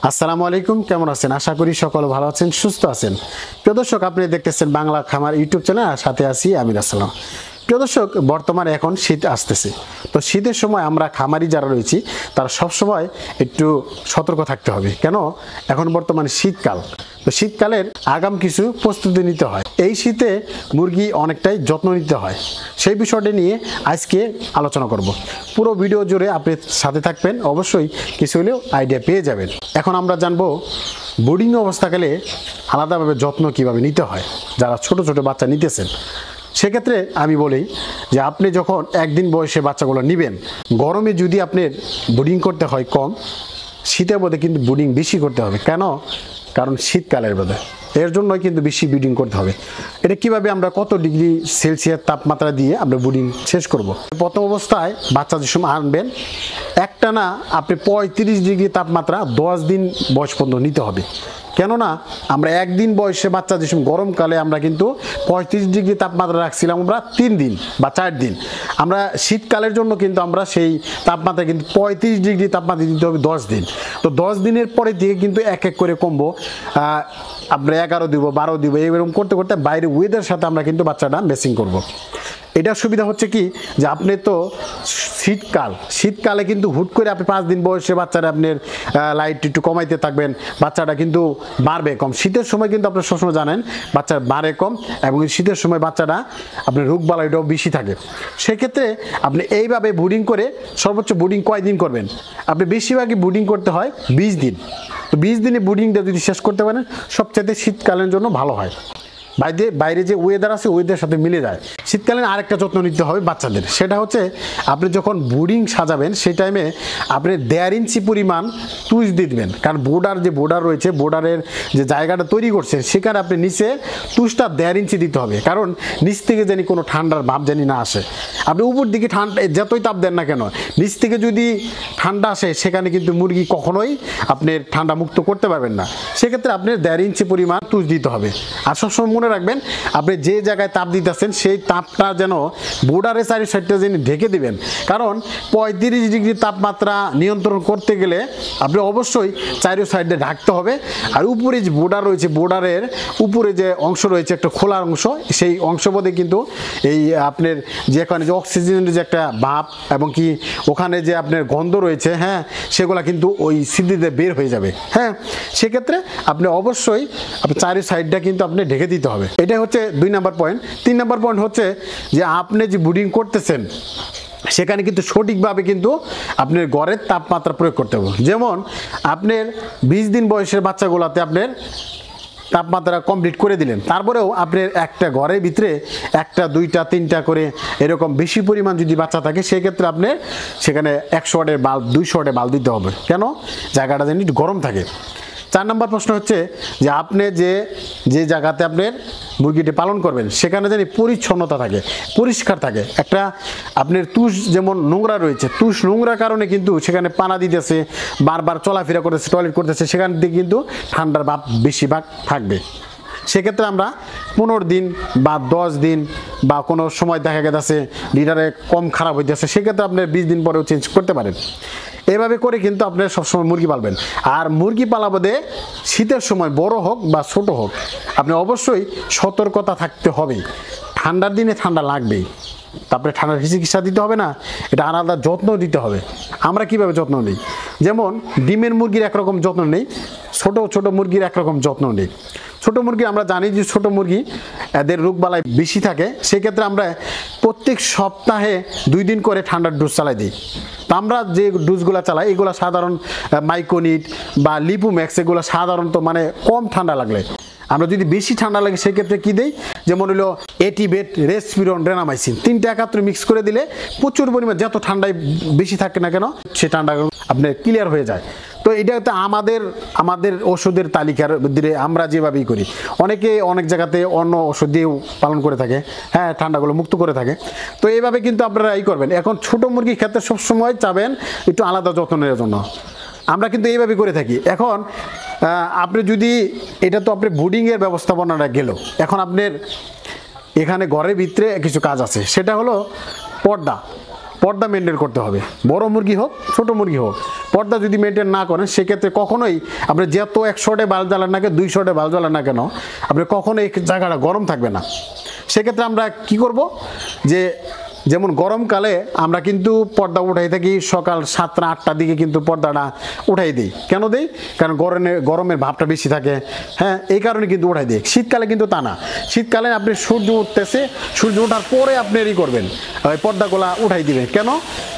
আসসালামু আলাইকুম, কেমন আছেন? আশা করি সকলে ভালো আছেন, সুস্থ আছেন। প্রিয় দর্শক, আপনি দেখতেছেন বাংলা খামার ইউটিউব চ্যানেল, আর সাথে আছি আমি রাসেলাম। প্রিয় দর্শক, বর্তমানে এখন শীত আসতেছে। তো শীতের সময় আমরা খামারি যারা রয়েছি তারা সবসময় একটু সতর্ক থাকতে হবে। কেন? এখন বর্তমানে শীতকাল। তো শীতকালের আগাম কিছু প্রস্তুতি নিতে হয়। এই শীতে মুরগি অনেকটাই যত্ন নিতে হয়। সেই বিষয়টি নিয়ে আজকে আলোচনা করব। পুরো ভিডিও জুড়ে আপনি সাথে থাকবেন, অবশ্যই কিছু হলেও আইডিয়া পেয়ে যাবেন। এখন আমরা জানবো ব্রুডিং অবস্থাকালে আলাদাভাবে যত্ন কিভাবে নিতে হয় যারা ছোট ছোট বাচ্চা নিতেছেন। সেক্ষেত্রে আমি বলি যে আপনি যখন একদিন বয়সে বাচ্চাগুলো নেবেন, গরমে যদি আপনার ব্রুডিং করতে হয় কম, শীতের মধ্যে কিন্তু ব্রুডিং বেশি করতে হবে। কেন? কারণ শীতকালের মধ্যে এর জন্যই কিন্তু বেশি ব্রিডিং করতে হবে। এটা কিভাবে আমরা কত ডিগ্রি সেলসিয়াস তাপমাত্রা দিয়ে আমরা ব্রিডিং শেষ করব। প্রথম অবস্থায় বাচ্চা যে সময় আনবেন, একটা না আপনি 35 ডিগ্রি তাপমাত্রা 10 দিন বয়স পর্যন্ত নিতে হবে। কেননা আমরা একদিন বয়সে বাচ্চা যে সময় গরমকালে আমরা কিন্তু 35 ডিগ্রি তাপমাত্রা রাখছিলাম আমরা 3 দিন বা 4 দিন। আমরা শীতকালের জন্য কিন্তু আমরা সেই তাপমাত্রা কিন্তু 35 ডিগ্রি তাপমাত্রা দিতে হবে 10 দিন। তো 10 দিনের পরে থেকে কিন্তু এক এক করে কমবো, আমরা 11 দিব, 12 দিব, এরকম করতে করতে বাইরে ওয়েদারের সাথে আমরা কিন্তু বাচ্চাটা ম্যাচিং করব। এটার সুবিধা হচ্ছে কি যে আপনি তো শীতকালে কিন্তু হুট করে আপনি 5 দিন বয়সে বাচ্চারা আপনার লাইট একটু কমাইতে থাকবেন, বাচ্চাটা কিন্তু বাড়বে কম। শীতের সময় কিন্তু আপনারা সবসময় জানেন বাচ্চা বাড়ে কম, এবং শীতের সময় বাচ্চাটা আপনার রোগবালাইটাও বেশি থাকে। সেক্ষেত্রে আপনি এইভাবে ব্রুডিং করে সর্বোচ্চ ব্রুডিং কয়দিন করবেন? আপনি বেশিরভাগই ব্রুডিং করতে হয় 20 দিন। তো 20 দিনে ব্রুডিংটা যদি শেষ করতে পারেন সবচাইতে শীতকালের জন্য ভালো হয়। বাইরে যে ওয়েদার আছে ওয়েদারের সাথে মিলে যায়। শীতকালীন আরেকটা যত্ন নিতে হবে বাচ্চাদের, সেটা হচ্ছে আপনি যখন ব্রুডিং সাজাবেন সেই টাইমে আপনি 1.5 ইঞ্চি পরিমাণ তুষ দিয়ে দেবেন। কারণ বোর্ডার রয়েছে, বোর্ডারের যে জায়গাটা তৈরি করছেন সেখানে আপনি নিচে তুষটা 1.5 ইঞ্চি দিতে হবে। কারণ নিচ থেকে জানি কোনো ঠান্ডার ভাব জানি না আসে। আপনি উপর দিকে ঠান্ডা যতই তাপ দেন না কেন, নিচ থেকে যদি ঠান্ডা আসে সেখানে কিন্তু মুরগি কখনোই আপনি ঠান্ডা মুক্ত করতে পারবেন না। সেক্ষেত্রে আপনি 1.5 ইঞ্চি পরিমাণ তুষ দিতে হবে। আর সবসময় মনে রাখবেন আপনি যে জায়গায় তাপ দিতেছেন সেই তাপটা যেন বোর্ডারের চারি সাইডটা যেন ঢেকে দিবেন। কারণ 35 ডিগ্রি তাপমাত্রা নিয়ন্ত্রণ করতে গেলে আপনি অবশ্যই চারি সাইডে ঢাকতে হবে। আর উপরে যে বোর্ডার রয়েছে, বোর্ডারের উপরে যে অংশ রয়েছে একটা খোলার অংশ, সেই অংশ বোধে কিন্তু এই আপনার যেখানে যে অক্সিজেনের যে একটা ভাপ এবং কি ওখানে যে আপনার গন্ধ রয়েছে, হ্যাঁ, সেগুলো কিন্তু ওই সিদ্ধিতে বের হয়ে যাবে। হ্যাঁ, সেক্ষেত্রে আপনি অবশ্যই আপনার চারি সাইডটা কিন্তু আপনি ঢেকে দিতে হবে। এটা হচ্ছে 2 নম্বর পয়েন্ট। 3 নম্বর পয়েন্ট হচ্ছে যে আপনি যে ব্রুডিং করতেছেন সেখানে কিন্তু সঠিকভাবে কিন্তু আপনার ঘরের তাপমাত্রা প্রয়োগ করতে হবে। যেমন আপনার 20 দিন বয়সের বাচ্চাগুলোতে আপনার তাপমাত্রা কমপ্লিট করে দিলেন, তারপরেও আপনার একটা ঘরের ভিতরে 1টা 2টা 3টা করে এরকম বেশি পরিমাণ যদি বাচ্চা থাকে সেক্ষেত্রে আপনার সেখানে 100 ওয়াটের বাল্ব 200 ওয়াটের বাল্ব দিতে হবে। কেন? জায়গাটা যেন একটু গরম থাকে। 4 নম্বর প্রশ্ন হচ্ছে যে আপনি যে জায়গাতে আপনার মুরগিটি পালন করবেন সেখানে যেন পরিচ্ছন্নতা থাকে, পরিষ্কার থাকে। একটা আপনার তুষ যেমন নোংরা রয়েছে, তুষ নোংরার কারণে কিন্তু সেখানে পানা দিতেছে, বারবার চলাফেরা করতেছে, টয়লেট করতেছে, সেখান থেকে কিন্তু ঠান্ডার ভাব বেশিরভাগ থাকবে। সেক্ষেত্রে আমরা 15 দিন বা 10 দিন বা কোনো সময় দেখা গেছে লিটারে কম খারাপ হইতেছে, সেক্ষেত্রে আপনার 20 দিন পরেও চেঞ্জ করতে পারেন। এভাবে করে কিন্তু আপনার সবসময় মুরগি পালবেন। আর মুরগি পালা বাদে শীতের সময় বড় হোক বা ছোট হোক আপনি অবশ্যই সতর্কতা থাকতে হবে। ঠান্ডার দিনে ঠান্ডা লাগবেই, তারপরে ঠান্ডার চিকিৎসা দিতে হবে না, এটা আলাদা যত্ন দিতে হবে। আমরা কিভাবে যত্ন নিই? যেমন ডিমের মুরগির একরকম যত্ন নেই, ছোট মুরগির একরকম যত্ন নেই। ছোট মুরগি আমরা জানি যে ছোট মুরগি এদের রোগবালাই বেশি থাকে, সেক্ষেত্রে আমরা প্রত্যেক সপ্তাহে 2 দিন করে ঠান্ডার ডোজ চালাই দিই। তো আমরা যে ডোজগুলো চালাই এগুলো সাধারণ মাইকোনিট বা লিপুম্যাক্স, এগুলো সাধারণত মানে কম ঠান্ডা লাগলে। আমরা যদি বেশি ঠান্ডা লাগে সেক্ষেত্রে কী দিই? যেমন হলো এটিবেট, রেসপিরন, রেনামাইসিন, 3টা একাত্রে মিক্স করে দিলে প্রচুর পরিমাণ যত ঠান্ডায় বেশি থাকে না কেন সে ঠান্ডা আপনার ক্লিয়ার হয়ে যায়। তো এটা তো আমাদের ওষুধের তালিকার দিকে আমরা যেভাবেই করি। অনেকে অনেক জায়গাতে অন্য ওষুধ দিয়েও পালন করে থাকে, হ্যাঁ, ঠান্ডাগুলো মুক্ত করে থাকে। তো এইভাবে কিন্তু আপনারা করবেন। এখন ছোট মুরগির ক্ষেত্রে সবসময় চাবেন একটু আলাদা যত্নের জন্য, আমরা কিন্তু এইভাবে করে থাকি। এখন আপনি যদি এটা তো আপনি ব্রুডিংয়ের ব্যবস্থাপনাটা গেল, এখন আপনার এখানে ঘরের ভিতরে কিছু কাজ আছে, সেটা হলো পর্দা মেনটেন করতে হবে। বড় মুরগি হোক ছোট মুরগি হোক, পর্দা যদি মেনটেন না করেন সেক্ষেত্রে কখনোই আপনি যত 100টে বাল্ব জ্বালান না কেন 200টে বাল্ব জ্বালান না কেন আপনি কখনোই এই জায়গাটা গরম থাকবে না। সেক্ষেত্রে আমরা কি করব যে যেমন গরমকালে আমরা কিন্তু পর্দা উঠাই থাকি সকাল 7টা 8টার দিকে কিন্তু পর্দাটা উঠাই দিই। কেন দিই? কারণ গরমের ভাবটা বেশি থাকে, হ্যাঁ, এই কারণে কিন্তু উঠাই দিই। শীতকালে কিন্তু তা না, শীতকালে আপনি সূর্য উঠতেছে, সূর্য ওঠার পরে আপনি এরই করবেন, ওই পর্দাগুলা উঠাই দিবেন। কেন?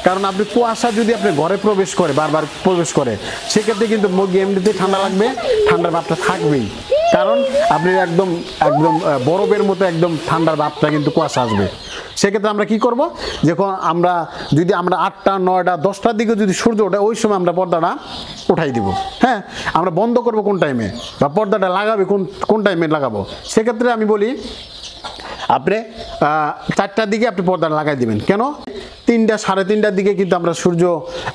কারণ আপনি কুয়াশা যদি আপনি ঘরে প্রবেশ করে বারবার প্রবেশ করে সেক্ষেত্রে কিন্তু মুরগি এমনিতেই ঠান্ডা লাগবে, ঠান্ডার ভাবটা থাকবেই। কারণ আপনি একদম একদম বরফের মতো একদম ঠান্ডার ভাবটা কিন্তু কুয়াশা আসবে। সেক্ষেত্রে আমরা কি করব, যখন আমরা 8টা 9টা 10টার দিকে যদি সূর্য ওঠে ওই সময় আমরা পর্দাটা উঠাই দিব। হ্যাঁ, আমরা বন্ধ করব কোন টাইমে বা পর্দাটা লাগাবে কোন টাইমে লাগাবো, সেক্ষেত্রে আমি বলি আপনি 4টার দিকে আপনি পর্দাটা লাগাই দিবেন। কেন? 3টা 3:30টার দিকে কিন্তু আমরা সূর্য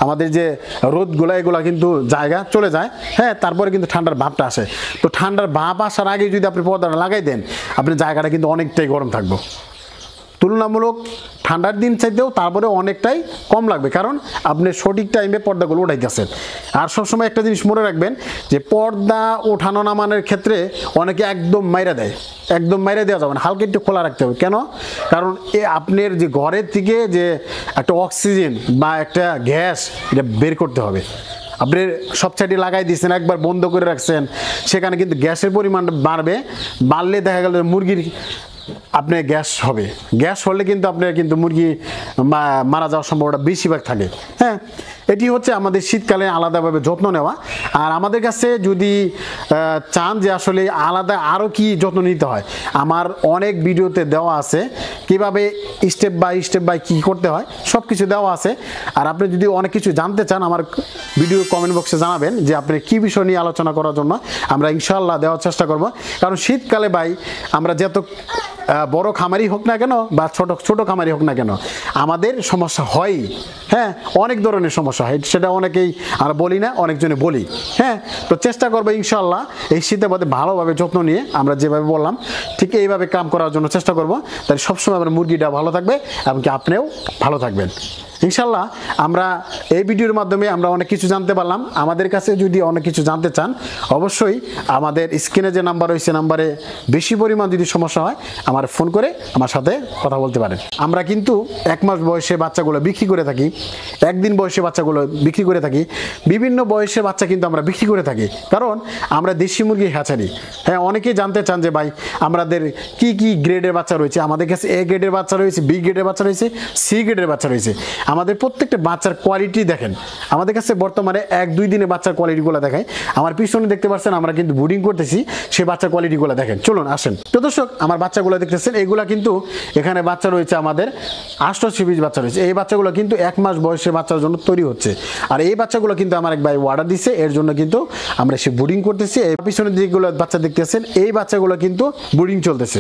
আমাদের যে রোদগুলো এগুলো কিন্তু জায়গা চলে যায়, হ্যাঁ, তারপরে কিন্তু ঠান্ডার ভাবটা আসে। তো ঠান্ডার ভাব আসার আগে যদি আপনি পর্দাটা লাগাই দেন আপনি জায়গাটা কিন্তু অনেকটাই গরম থাকবে, তুলনামূলক ঠান্ডার দিন চাইতেও তারপরে অনেকটাই কম লাগবে, কারণ আপনি সঠিক টাইমে পর্দাগুলো উঠাইতেছেন। আর সবসময় একটা জিনিস মনে রাখবেন যে পর্দা ওঠানো নামানোর ক্ষেত্রে অনেকে একদম মাইরা দেয়, একদম মাইরা দেওয়া যাবে না, হালকা একটু খোলা রাখতে হবে। কেন? কারণ আপনার যে ঘরের থেকে যে একটা অক্সিজেন বা একটা গ্যাস এটা বের করতে হবে। আপনি সব সাইডে লাগাই দিয়েছেন, একবার বন্ধ করে রাখছেন, সেখানে কিন্তু গ্যাসের পরিমাণটা বাড়লে দেখা গেল মুরগির আপনার গ্যাস হবে, গ্যাস হলে কিন্তু আপনার কিন্তু মুরগি মারা যাওয়ার সম্ভাবনা বেশিরভাগ থাকে। হ্যাঁ, এটি হচ্ছে আমাদের শীতকালে আলাদাভাবে যত্ন নেওয়া। আর আমাদের কাছে যদি চান যে আসলে আলাদা আরও কি যত্ন নিতে হয়, আমার অনেক ভিডিওতে দেওয়া আছে কিভাবে স্টেপ বাই কী করতে হয়, সব কিছু দেওয়া আছে। আর আপনি যদি অনেক কিছু জানতে চান আমার ভিডিও কমেন্ট বক্সে জানাবেন যে আপনি কী বিষয় নিয়ে আলোচনা করার জন্য, আমরা ইনশাআল্লাহ দেওয়ার চেষ্টা করব। কারণ শীতকালে ভাই আমরা যত বড় খামারি হোক না কেন বা ছোট খামারি হোক না কেন আমাদের সমস্যা হয়, হ্যাঁ, অনেক ধরনের সমস্যা হয়, সেটা অনেকেই আমরা বলি না, অনেকজনে বলি। হ্যাঁ, তো চেষ্টা করবো ইনশাআল্লাহ এই শীতের মধ্যে ভালোভাবে যত্ন নিয়ে আমরা যেভাবে বললাম ঠিক এইভাবে কাম করার জন্য চেষ্টা করব। তাই সবসময় আমার মুরগিটা ভালো থাকবে এমনকি আপনিও ভালো থাকবেন ইনশাআল্লাহ। আমরা এই ভিডিওর মাধ্যমে আমরা অনেক কিছু জানতে পারলাম। আমাদের কাছে যদি অনেক কিছু জানতে চান অবশ্যই আমাদের স্ক্রিনে যে নাম্বার রয়েছে নাম্বারে বেশি পরিমাণ যদি সমস্যা হয় আমার ফোন করে আমার সাথে কথা বলতে পারেন। আমরা কিন্তু 1 মাস বয়সে বাচ্চাগুলো বিক্রি করে থাকি, 1 দিন বয়সে বাচ্চাগুলো বিক্রি করে থাকি, বিভিন্ন বয়সে বাচ্চা কিন্তু আমরা বিক্রি করে থাকি, কারণ আমরা দেশি মুরগি হ্যাচারি। হ্যাঁ, অনেকেই জানতে চান যে ভাই আমাদের কি কি গ্রেডের বাচ্চা রয়েছে। আমাদের কাছে A গ্রেডের বাচ্চা রয়েছে, B গ্রেডের বাচ্চা রয়েছে, C গ্রেডের বাচ্চা রয়েছে। আমাদের প্রত্যেকটা বাচ্চার কোয়ালিটি দেখেন, আমাদের কাছে বর্তমানে 1-2 দিনে বাচ্চার কোয়ালিটিগুলো দেখায়। আমার পিছনে দেখতে পাচ্ছেন আমরা কিন্তু ব্রিডিং করতেছি, সেই বাচ্চার কোয়ালিটিগুলো দেখেন। চলুন আসেন। তো দর্শক আমার বাচ্চাগুলো দেখতেছেন, এইগুলা কিন্তু এখানে বাচ্চা রয়েছে আমাদের 88 পিস বাচ্চা রয়েছে। এই বাচ্চাগুলো কিন্তু 1 মাস বয়সে বাচ্চার জন্য তৈরি হচ্ছে। আর এই বাচ্চাগুলো কিন্তু আমার এক ভাই অর্ডার দিচ্ছে, এর জন্য কিন্তু আমরা সে ব্রিডিং করতেছি। এই পিছনে যেগুলো বাচ্চা দেখতেছেন এই বাচ্চাগুলো কিন্তু ব্রিডিং চলতেছে।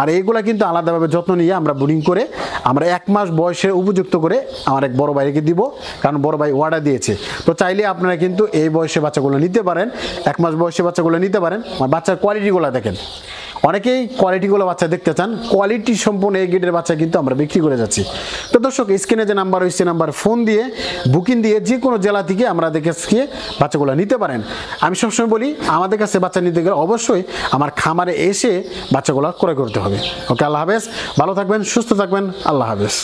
আর এইগুলা কিন্তু আলাদাভাবে যত্ন নিয়ে আমরা ব্রিডিং করে আমরা 1 মাস বয়সে উপযুক্ত করে আমার এক বড় ভাইকে দিব, কারণ বড় ভাই অর্ডার দিয়েছে। তো চাইলে আপনারা কিন্তু এই বয়সে বাচ্চাগুলো নিতে পারেন, 1 মাস বয়সে বাচ্চাগুলো নিতে পারেন। আমার বাচ্চার কোয়ালিটিগুলো দেখেন, অনেকেই কোয়ালিটিগুলো বাচ্চা দেখতে চান, কোয়ালিটি সম্পূর্ণ এই গ্রেডের বাচ্চা কিন্তু আমরা বিক্রি করে যাচ্ছি। তো দর্শক স্ক্রিনে যে নাম্বার রয়েছে নাম্বার ফোন দিয়ে বুকিং দিয়ে যে কোনো জেলা থেকে আমরা দেখে বাচ্চাগুলো নিতে পারেন। আমি সবসময় বলি আমাদের কাছে বাচ্চা নিতে গেলে অবশ্যই আমার খামারে এসে বাচ্চাগুলো ক্রয় করতে হবে। ওকে, আল্লাহ হাফেজ, ভালো থাকবেন, সুস্থ থাকবেন, আল্লাহ হাফেজ।